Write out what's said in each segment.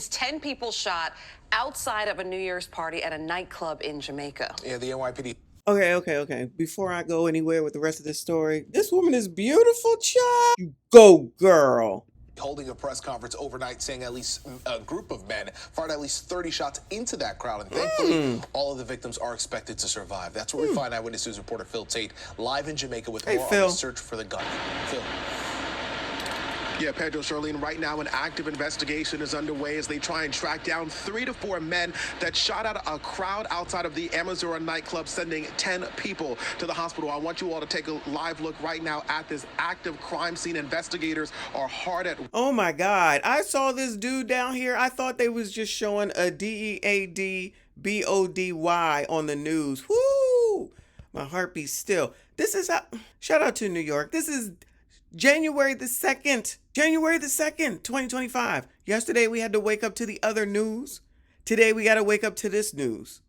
victims, 10 people shot outside of a New Year's party at a nightclub in Jamaica. Yeah, the NYPD. Okay. Before I go anywhere with the rest of this story, this woman is beautiful, child. You go, girl. Holding a press conference overnight saying at least a group of men fired at least 30 shots into that crowd. And thankfully, all of the victims are expected to survive. That's where we find Eyewitness News reporter Phil Tate live in Jamaica with more on the search for the gun. Phil. Yeah, Pedro, Charlene, right now an active investigation is underway as they try and track down 3 to 4 men that shot at a crowd outside of the Amazura nightclub, sending 10 people to the hospital. I want you all to take a live look right now at this active crime scene. Investigators are hard at... Oh my God. I saw this dude down here. I thought they was just showing a DEADBODY on the news. Woo! My heart beats still. This is how... Shout out to New York. This is... January the 2nd, 2025. Yesterday, we had to wake up to the other news. Today, we got to wake up to this news.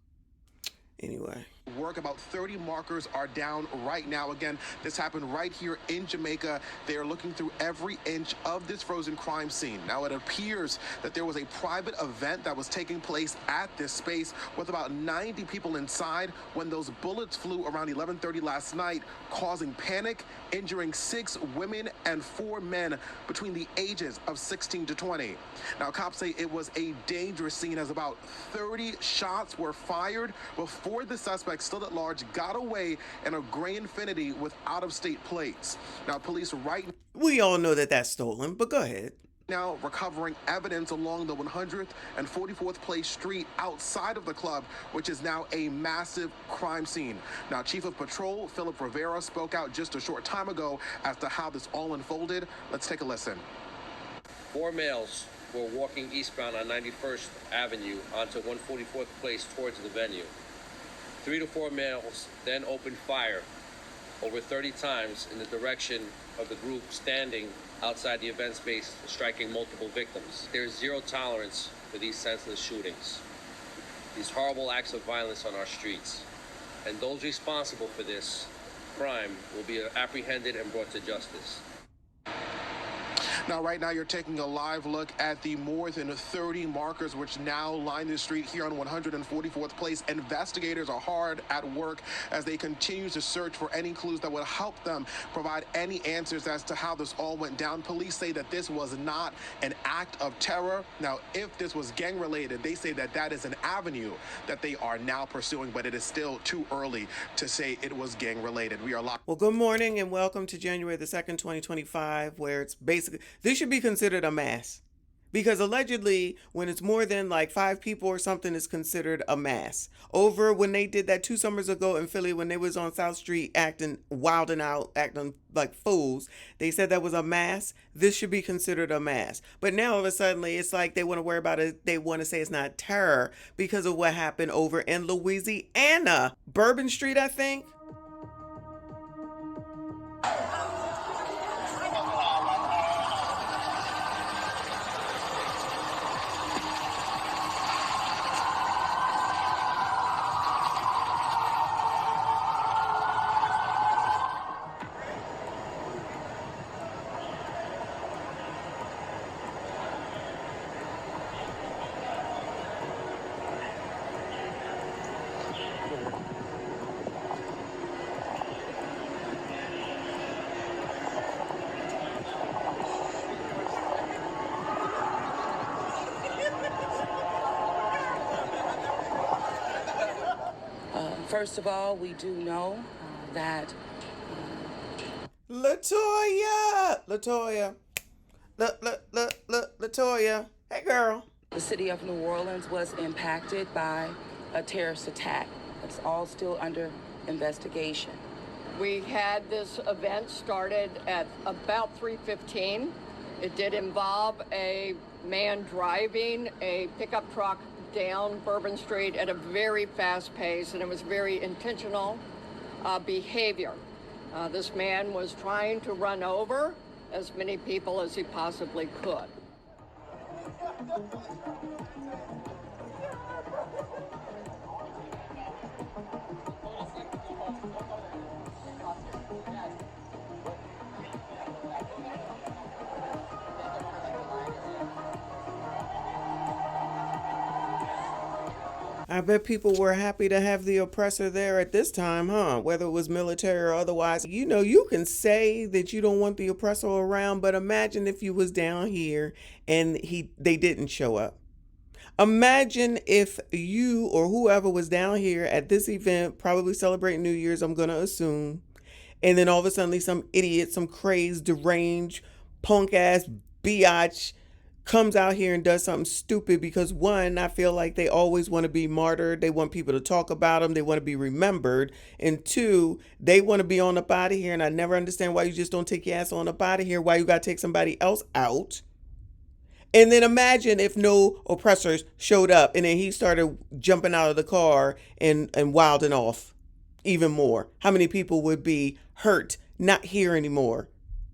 Anyway. Work. About 30 markers are down right now. Again, this happened right here in Jamaica. They are looking through every inch of this frozen crime scene. Now, it appears that there was a private event that was taking place at this space with about 90 people inside when those bullets flew around 11:30 last night, causing panic, injuring 6 women and 4 men between the ages of 16 to 20. Now, cops say it was a dangerous scene as about 30 shots were fired before the suspect still at large got away in a gray Infiniti with out-of-state plates. Now, police we all know that that's stolen, but go ahead. Now recovering evidence along the 100th and 44th Place Street outside of the club, which is now a massive crime scene. Now, Chief of Patrol Philip Rivera spoke out just a short time ago as to how this all unfolded. Let's take a listen. 4 males were walking eastbound on 91st Avenue onto 144th Place towards the venue. 3 to 4 males then opened fire over 30 times in the direction of the group standing outside the event space, striking multiple victims. There's zero tolerance for these senseless shootings, these horrible acts of violence on our streets. And those responsible for this crime will be apprehended and brought to justice. Now, right now, you're taking a live look at the more than 30 markers which now line the street here on 144th Place. Investigators are hard at work as they continue to search for any clues that would help them provide any answers as to how this all went down. Police say that this was not an act of terror. Now, if this was gang-related, they say that that is an avenue that they are now pursuing, but it is still too early to say it was gang-related. We are live. Well, good morning and welcome to January the 2nd, 2025, where it's basically... This should be considered a mass because allegedly when it's more than like 5 people or something, it's considered a mass. Over when they did that 2 summers ago in Philly, when they was on South Street acting wild and out, acting like fools, they said that was a mass. This should be considered a mass. But now all of a sudden it's like they want to worry about it. They want to say it's not terror because of what happened over in Louisiana, Bourbon Street, I think. First of all, we do know that... Latoya. Hey, girl. The city of New Orleans was impacted by a terrorist attack. It's all still under investigation. We had this event started at about 3:15. It did involve a man driving a pickup truck down Bourbon Street at a very fast pace, and it was very intentional behavior. This man was trying to run over as many people as he possibly could. I bet people were happy to have the oppressor there at this time, huh? Whether it was military or otherwise. You know, you can say that you don't want the oppressor around, but imagine if you was down here and they didn't show up. Imagine if you or whoever was down here at this event, probably celebrating New Year's, I'm going to assume, and then all of a sudden some idiot, some crazed, deranged, punk ass biatch comes out here and does something stupid because, one, I feel like they always want to be martyred. They want people to talk about them. They want to be remembered. And two, they want to be on up out of here. And I never understand why you just don't take your ass on up out of here. Why you got to take somebody else out. And then imagine if no oppressors showed up and then he started jumping out of the car and wilding off even more. How many people would be hurt, not here anymore,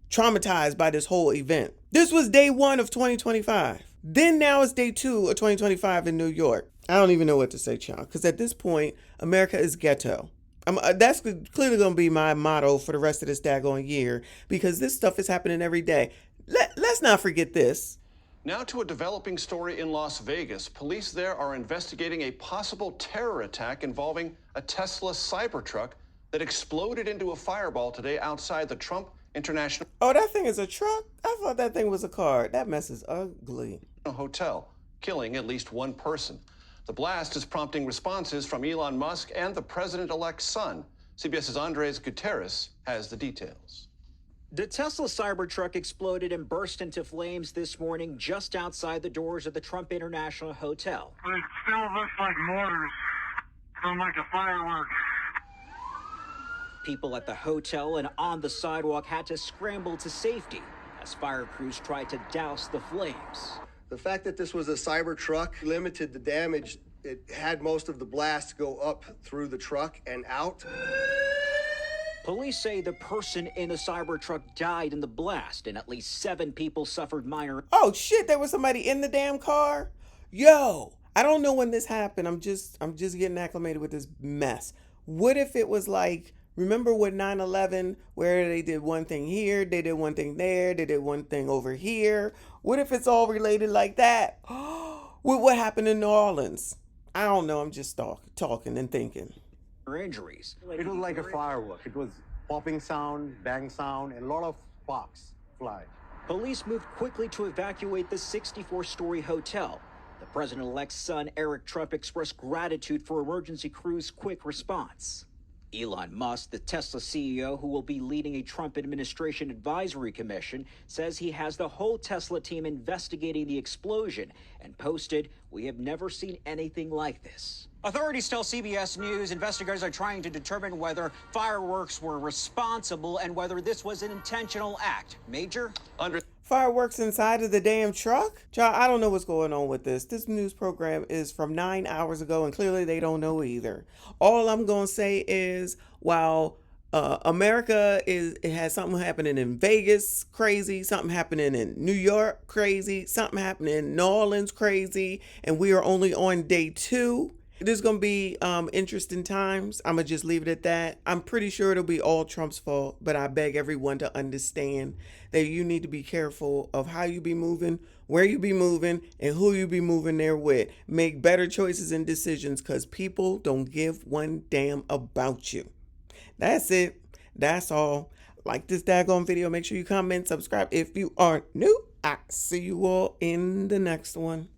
traumatized by this whole event? This was day 1 of 2025. Then now it's day 2 of 2025 in New York. I don't even know what to say, child, because at this point, America is ghetto. That's clearly going to be my motto for the rest of this daggone year, because this stuff is happening every day. Let's not forget this. Now to a developing story in Las Vegas. Police there are investigating a possible terror attack involving a Tesla Cybertruck that exploded into a fireball today outside the Trump International Oh, that thing is a truck? I thought that thing was a car. That mess is ugly. Hotel, killing at least one person. The blast is prompting responses from Elon Musk and the president-elect's son. CBS's Andres Gutierrez has the details. The Tesla Cybertruck exploded and burst into flames this morning just outside the doors of the Trump International Hotel. It still looks like mortars from like a firework. People at the hotel and on the sidewalk had to scramble to safety as fire crews tried to douse the flames. The fact that this was a Cybertruck limited the damage. It had most of the blast go up through the truck and out. Police say the person in the Cybertruck died in the blast and at least 7 people suffered minor. Oh shit, there was somebody in the damn car? Yo, I don't know when this happened. I'm just getting acclimated with this mess. What if it was like, remember with 9/11 where they did one thing here, they did one thing there, they did one thing over here? What if it's all related like that? With what happened in New Orleans? I don't know. I'm just talking and thinking. Injuries. It was like a firework. It was popping sound, bang sound, and a lot of sparks fly. Police moved quickly to evacuate the 64-story hotel. The president-elect's son, Eric Trump, expressed gratitude for emergency crews' quick response. Elon Musk, the Tesla CEO, who will be leading a Trump administration advisory commission, says he has the whole Tesla team investigating the explosion and posted, "We have never seen anything like this." Authorities tell CBS News investigators are trying to determine whether fireworks were responsible and whether this was an intentional act. Major? Fireworks inside of the damn truck? Child, I don't know what's going on with this. This news program is from 9 hours ago, and clearly they don't know either. All I'm going to say is, while America it has something happening in Vegas, crazy, something happening in New York, crazy, something happening in New Orleans, crazy, and we are only on day 2. There's going to be interesting times. I'm going to just leave it at that. I'm pretty sure it'll be all Trump's fault, but I beg everyone to understand that you need to be careful of how you be moving, where you be moving, and who you be moving there with. Make better choices and decisions, because people don't give one damn about you. That's it. That's all. Like this daggone video. Make sure you comment, subscribe if you are new. I see you all in the next one.